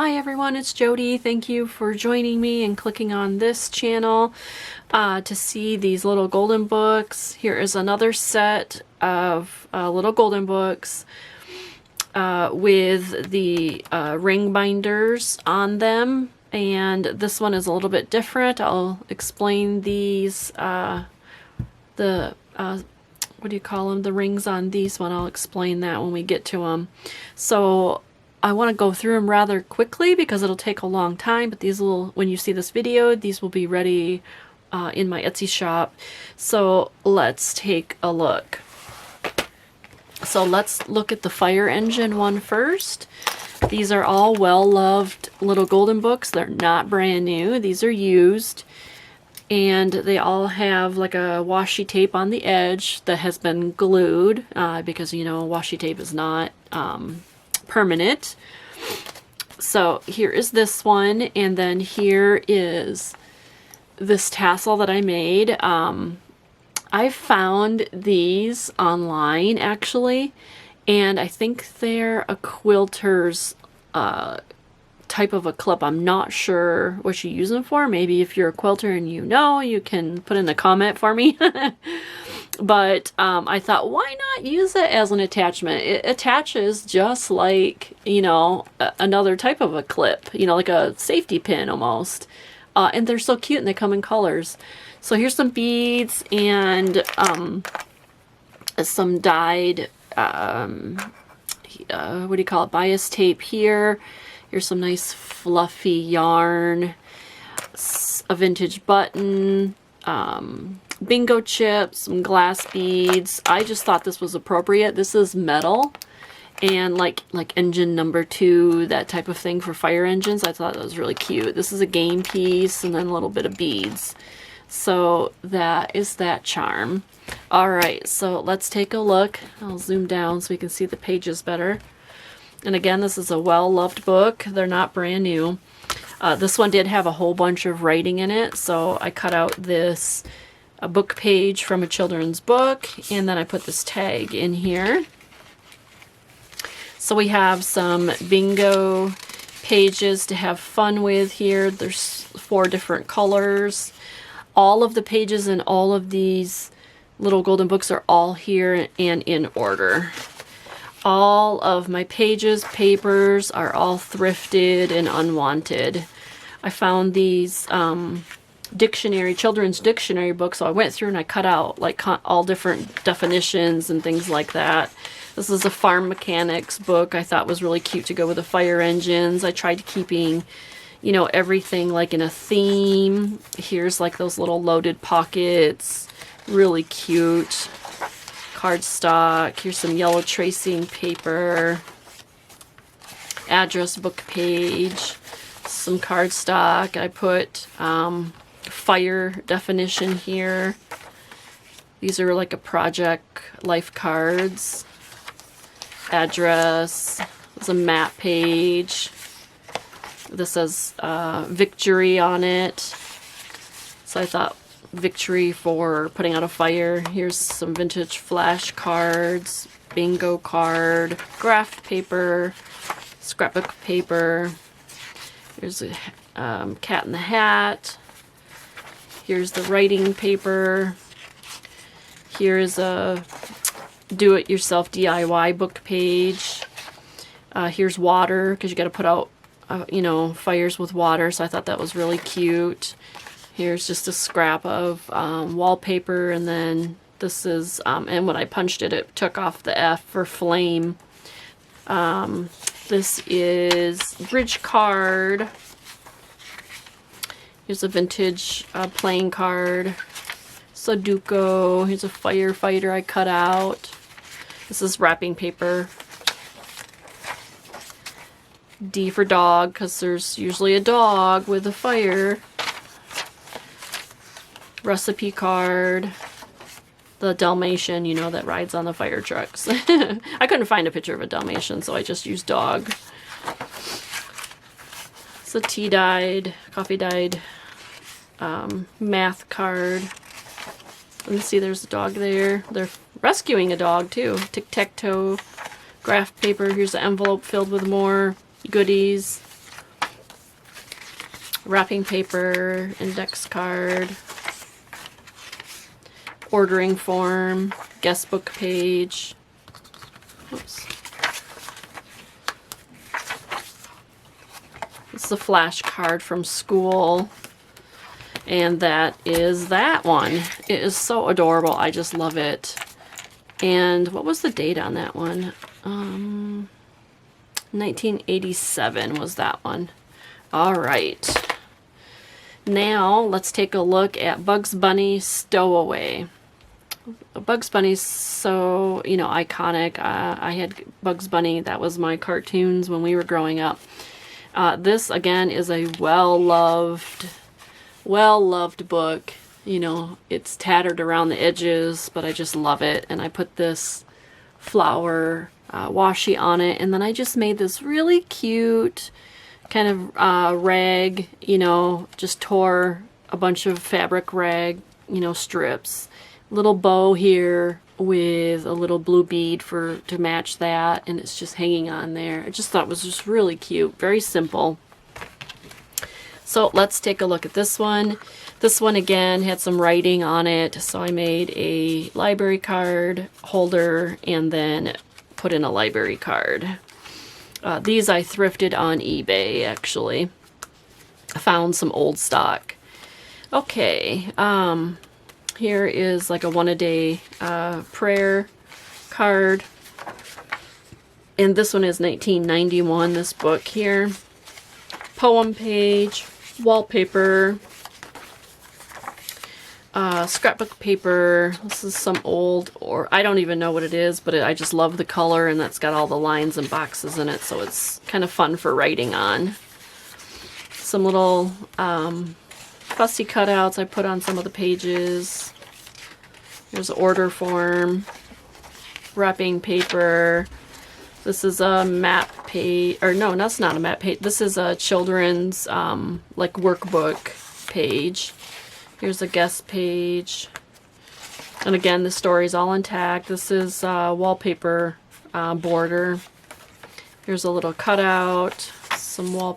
Hi everyone, it's Jody. Thank you for joining me and clicking on this channel to see these little golden books. Here is another set of little golden books with the ring binders on them, and this one is a little bit different. I'll explain these, what do you call them, the rings on these one. I'll explain that when we get to them. So I want to go through them rather quickly because it'll take a long time, but these will, when you see this video, these will be ready in my Etsy shop. So let's take a look. So let's look at the fire engine one first. These are all well-loved little golden books. They're not brand new. These are used. And they all have like a washi tape on the edge that has been glued because, you know, washi tape is not permanent. So here is this one, and then here is this tassel that I made. I found these online actually, and I think they're a quilter's type of a clip. I'm not sure what you use them for. Maybe if you're a quilter and you know, you can put in a comment for me. But I thought, why not use it as an attachment? It attaches just like, you know, another type of a clip, you know, like a safety pin almost. And they're so cute, and they come in colors. So here's some beads and some dyed, what do you call it, bias tape here. Here's some nice fluffy yarn, a vintage button, bingo chips, some glass beads. I just thought this was appropriate. This is metal and like engine number 2, that type of thing for fire engines. I thought that was really cute. This is a game piece and then a little bit of beads. So that is that charm. All right, so let's take a look. I'll zoom down so we can see the pages better. And again, this is a well-loved book. They're not brand new. This one did have a whole bunch of writing in it, so I cut out this a book page from a children's book, and then I put this tag in here. So we have some bingo pages to have fun with here. There's 4 different colors. All of the pages in all of these little golden books are all here and in order. All of my pages, papers are all thrifted and unwanted. I found these children's dictionary books, so I went through and I cut out like all different definitions and things like that. This is a farm mechanics book I thought was really cute to go with the fire engines. I tried keeping, you know, everything like in a theme. Here's like those little loaded pockets, really cute. Cardstock. Here's some yellow tracing paper, address book page, some cardstock. I put fire definition here. These are like a project life cards. Address. There's a map page. This says victory on it. So I thought victory for putting out a fire. Here's some vintage flashcards, bingo card, graph paper, scrapbook paper. Here's a cat in the hat. Here's the writing paper. Here's a do-it-yourself DIY book page. Here's water, because you got to put out, you know, fires with water. So I thought that was really cute. Here's just a scrap of wallpaper, and then this is, and when I punched it, it took off the F for flame. This is bridge card. Here's a vintage playing card. Sudoku. Here's a firefighter I cut out. This is wrapping paper. D for dog, because there's usually a dog with a fire. Recipe card. The Dalmatian, you know, that rides on the fire trucks. I couldn't find a picture of a Dalmatian, so I just used dog. It's a tea-dyed, coffee-dyed math card. Let me see, there's a dog there. They're rescuing a dog, too. Tic-tac-toe. Graph paper. Here's an envelope filled with more goodies. wrapping paper, index card, ordering form, guest book page. Oops. This is a flash card from school. And that is that one. It is so adorable. I just love it. And what was the date on that one? 1987 was that one. All right. Now let's take a look at Bugs Bunny Stowaway. Bugs Bunny's so, you know, iconic. I had Bugs Bunny. That was my cartoons when we were growing up. This, again, is a well-loved book. You know, it's tattered around the edges, but I just love it. And I put this flower washi on it, and then I just made this really cute kind of rag, you know, just tore a bunch of fabric rag, you know, strips. Little bow here with a little blue bead to match that, and it's just hanging on there. I just thought it was just really cute, very simple. So let's take a look at this one. This one again had some writing on it, so I made a library card holder and then put in a library card. These I thrifted on eBay, actually. I found some old stock. Okay, here is like a one-a-day prayer card. And this one is 1991, this book here. Poem page, wallpaper, scrapbook paper. This is some old, or I don't even know what it is, but I just love the color, and that's got all the lines and boxes in it, so it's kind of fun for writing on. Some little fussy cutouts I put on some of the pages. There's an order form, wrapping paper. This is a map page, or no, that's not a map page. This is a children's like workbook page. Here's a guest page. And again, the story's all intact. This is wallpaper border. Here's a little cutout, some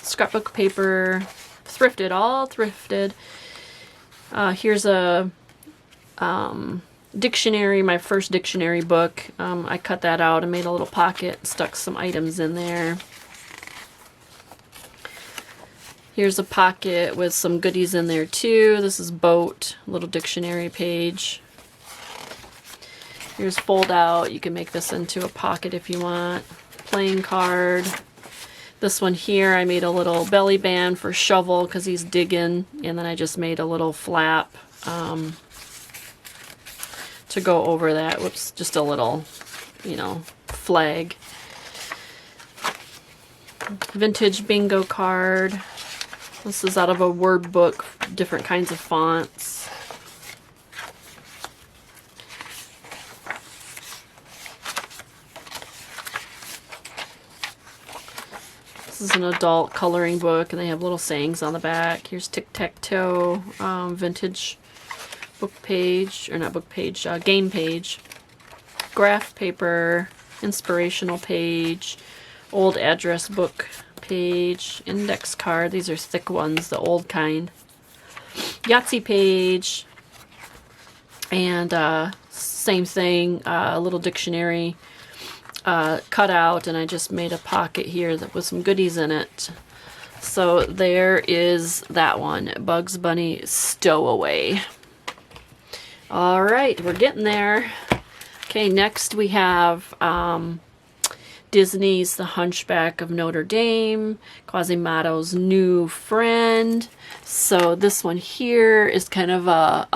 scrapbook paper, thrifted, all thrifted. Here's a dictionary, my first dictionary book. I cut that out and made a little pocket, stuck some items in there. Here's a pocket with some goodies in there too. This is Boat, little dictionary page. Here's fold out. You can make this into a pocket if you want. Playing card. This one here, I made a little belly band for Shovel because he's digging, and then I just made a little flap to go over that. Whoops, just a little, you know, flag. Vintage bingo card. This is out of a word book, different kinds of fonts. This is an adult coloring book, and they have little sayings on the back. Here's tic-tac-toe, vintage book page, or not book page, game page. Graph paper, inspirational page, old address book page, index card. These are thick ones, the old kind. Yahtzee page, and same thing, a little dictionary cut out, and I just made a pocket here that with some goodies in it. So there is that one, Bugs Bunny Stowaway. All right, we're getting there. Okay, next we have Disney's The Hunchback of Notre Dame, Quasimodo's New Friend. So this one here is kind of a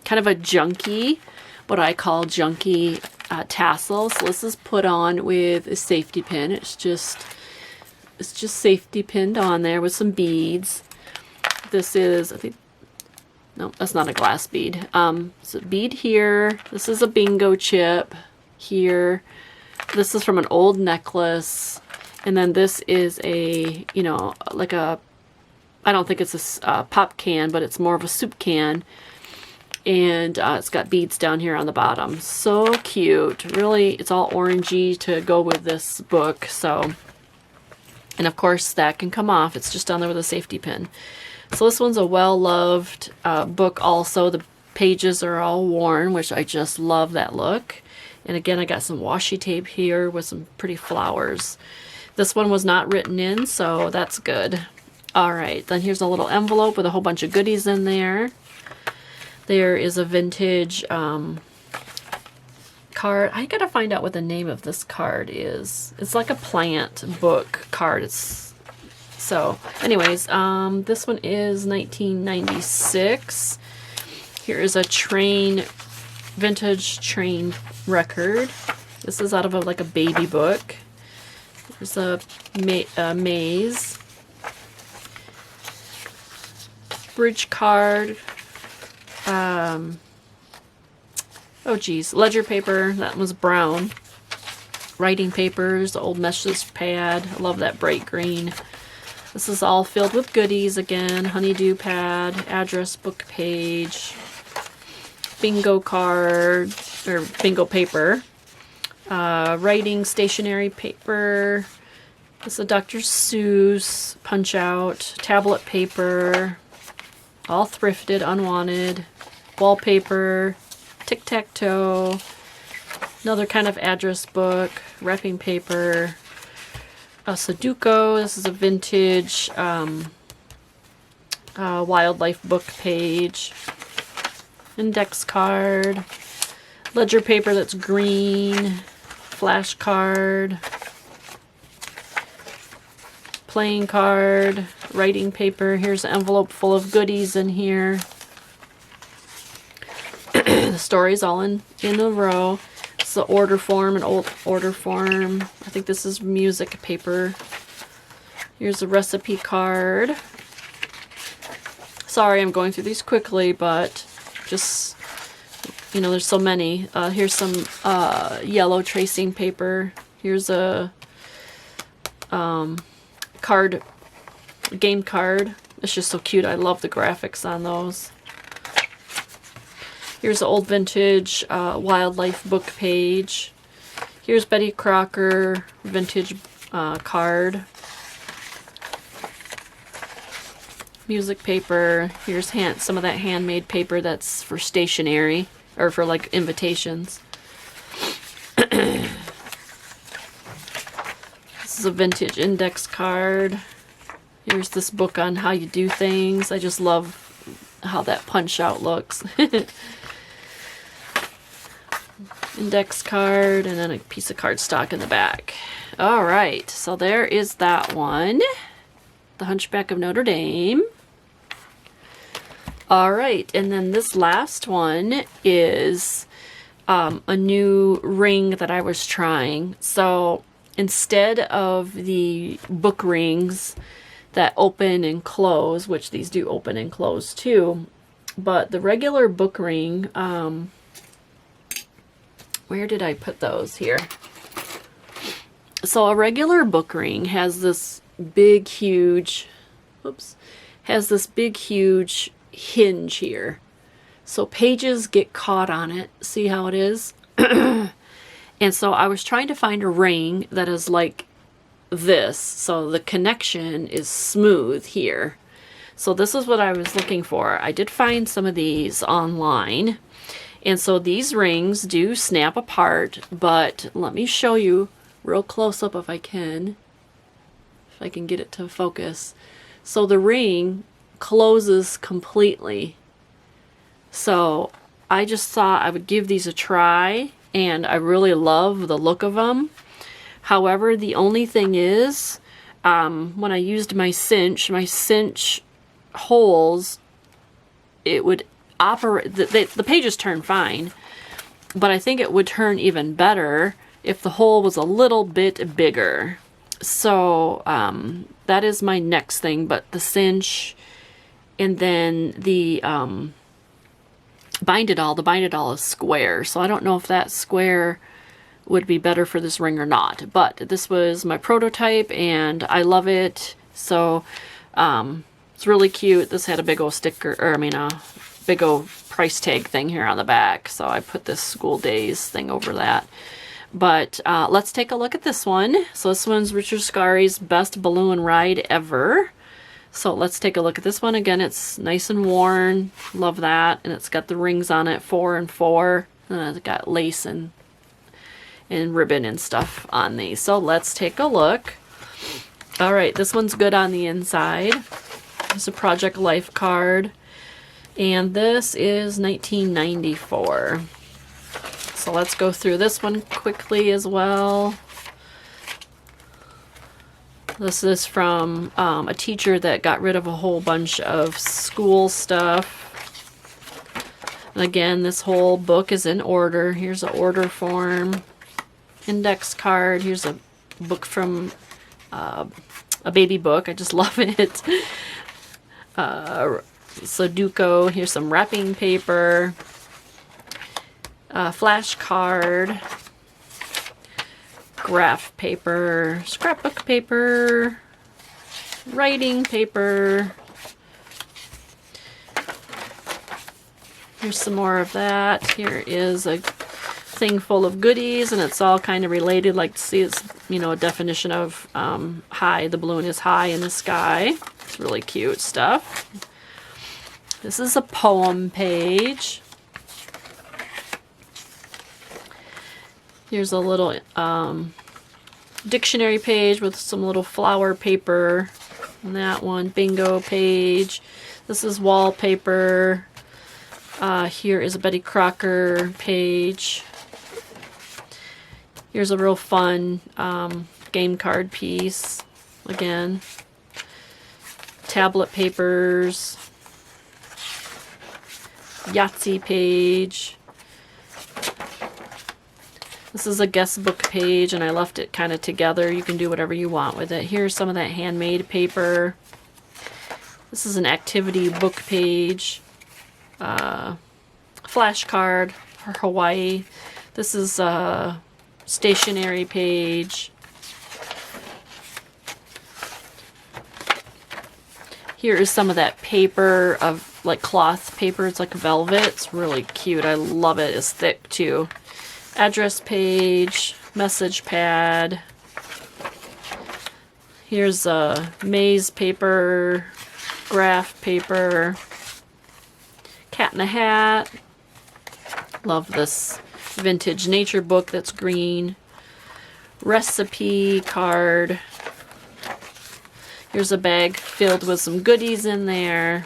junky, what I call junky tassel. So this is put on with a safety pin. It's just safety pinned on there with some beads. This is, I think, no, that's not a glass bead. So bead here. This is a bingo chip here. This is from an old necklace. And then this is a, you know, like a, I don't think it's a pop can, but it's more of a soup can. And it's got beads down here on the bottom. So cute. Really, it's all orangey to go with this book. So And of course that can come off. It's just on there with a safety pin. So this one's a well-loved book also. The pages are all worn, which I just love that look. And again, I got some washi tape here with some pretty flowers. This one was not written in, so that's good. All right, then here's a little envelope with a whole bunch of goodies in there. There is a vintage card. I gotta find out what the name of this card is. It's like a plant book card. So anyways, this one is 1996. Here is a vintage train record. This is out of like a baby book. There's a maze. Bridge card. Oh geez, ledger paper. That was brown. Writing papers, old message pad. I love that bright green. This is all filled with goodies again. Honeydew pad, address book page, bingo card, or bingo paper, writing stationery paper. This is a Dr. Seuss punch out, tablet paper, all thrifted, unwanted, wallpaper, tic-tac-toe, another kind of address book, wrapping paper, a Sudoku. This is a vintage wildlife book page, index card, ledger paper that's green, flashcard, playing card, writing paper. Here's an envelope full of goodies in here. The story's all in a row. It's the order form, an old order form. I think this is music paper. Here's a recipe card. Sorry, I'm going through these quickly, but just, you know, there's so many. Here's some yellow tracing paper. Here's a card, game card. It's just so cute. I love the graphics on those. Here's the old vintage wildlife book page. Here's Betty Crocker vintage card. Music paper. Here's some of that handmade paper that's for stationery or for like invitations. This is a vintage index card. Here's this book on how you do things. I just love how that punch out looks. Index card, and then a piece of cardstock in the back. All right, so there is that one. The Hunchback of Notre Dame. All right, and then this last one is a new ring that I was trying. So instead of the book rings that open and close, which these do open and close too, but the regular book ring, where did I put those? Here. So a regular book ring has this big, huge, hinge here. So pages get caught on it. See how it is? And so I was trying to find a ring that is like this. So the connection is smooth here. So this is what I was looking for. I did find some of these online. And so these rings do snap apart, but let me show you real close up if I can get it to focus. So the ring closes completely. So I just thought I would give these a try, and I really love the look of them. However, the only thing is, when I used my cinch holes, it would operate, the pages turn fine, but I think it would turn even better if the hole was a little bit bigger. So that is my next thing, but the cinch, and then the bind it all is square, so I don't know if that square would be better for this ring or not, but this was my prototype and I love it. So it's really cute. This had a big old sticker, or I mean a big old price tag thing here on the back, so I put this school days thing over that. But let's take a look at this one. So this one's Richard Scarry's Best Balloon Ride Ever. So let's take a look at this one. Again, it's nice and worn. Love that. And it's got the rings on it, 4 and 4. And it's got lace and ribbon and stuff on these. So let's take a look. All right, this one's good on the inside. It's a Project Life card. And this is 1994. So let's go through this one quickly as well. This is from a teacher that got rid of a whole bunch of school stuff. And again, this whole book is in order. Here's an order form, index card. Here's a book from a baby book. I just love it. Sudoku. Here's some wrapping paper. Flash card. Graph paper, scrapbook paper, writing paper. Here's some more of that. Here is a thing full of goodies, and it's all kind of related. Like, see, it's, you know, a definition of high. The balloon is high in the sky. It's really cute stuff. This is a poem page. Here's a little dictionary page with some little flower paper. And that one, bingo page. This is wallpaper. Here is a Betty Crocker page. Here's a real fun game card piece. Again, tablet papers. Yahtzee page. This is a guest book page, and I left it kind of together. You can do whatever you want with it. Here's some of that handmade paper. This is an activity book page. Flashcard for Hawaii. This is a stationery page. Here is some of that paper of like cloth paper. It's like velvet. It's really cute. I love it. It's thick too. Address page, message pad. Here's a maze paper, graph paper, cat in a hat. Love this vintage nature book that's green. Recipe card. Here's a bag filled with some goodies in there.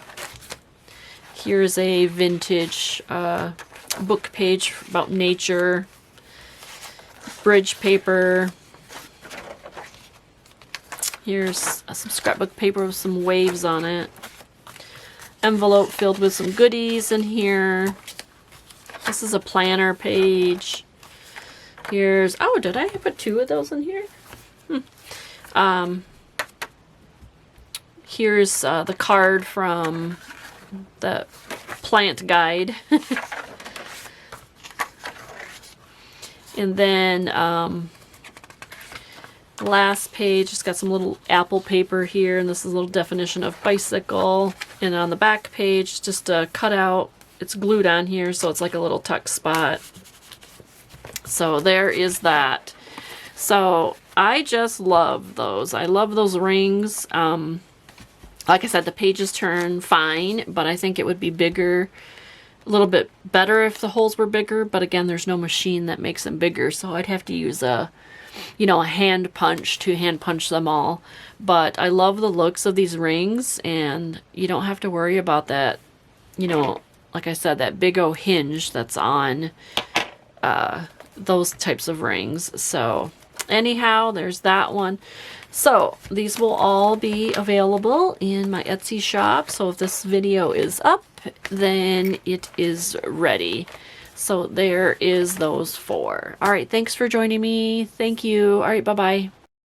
Here's a vintage book page about nature. Bridge paper. Here's some scrapbook paper with some waves on it. Envelope filled with some goodies in here. This is a planner page. Here's, oh, did I put 2 of those in here? Here's the card from the plant guide. And then last page, it's got some little apple paper here, and this is a little definition of bicycle. And on the back page, just a cutout. It's glued on here, so it's like a little tuck spot. So there is that. So I just love those. I love those rings. Like I said, the pages turn fine, but I think it would be bigger. A little bit better if the holes were bigger, but again, there's no machine that makes them bigger, so I'd have to use a hand punch to hand punch them all. But I love the looks of these rings, and you don't have to worry about that, like I said, that big old hinge that's on those types of rings. So anyhow, there's that one. So these will all be available in my Etsy shop. So if this video is up, then it is ready. So there is those 4. All right, thanks for joining me. Thank you. All right, bye-bye.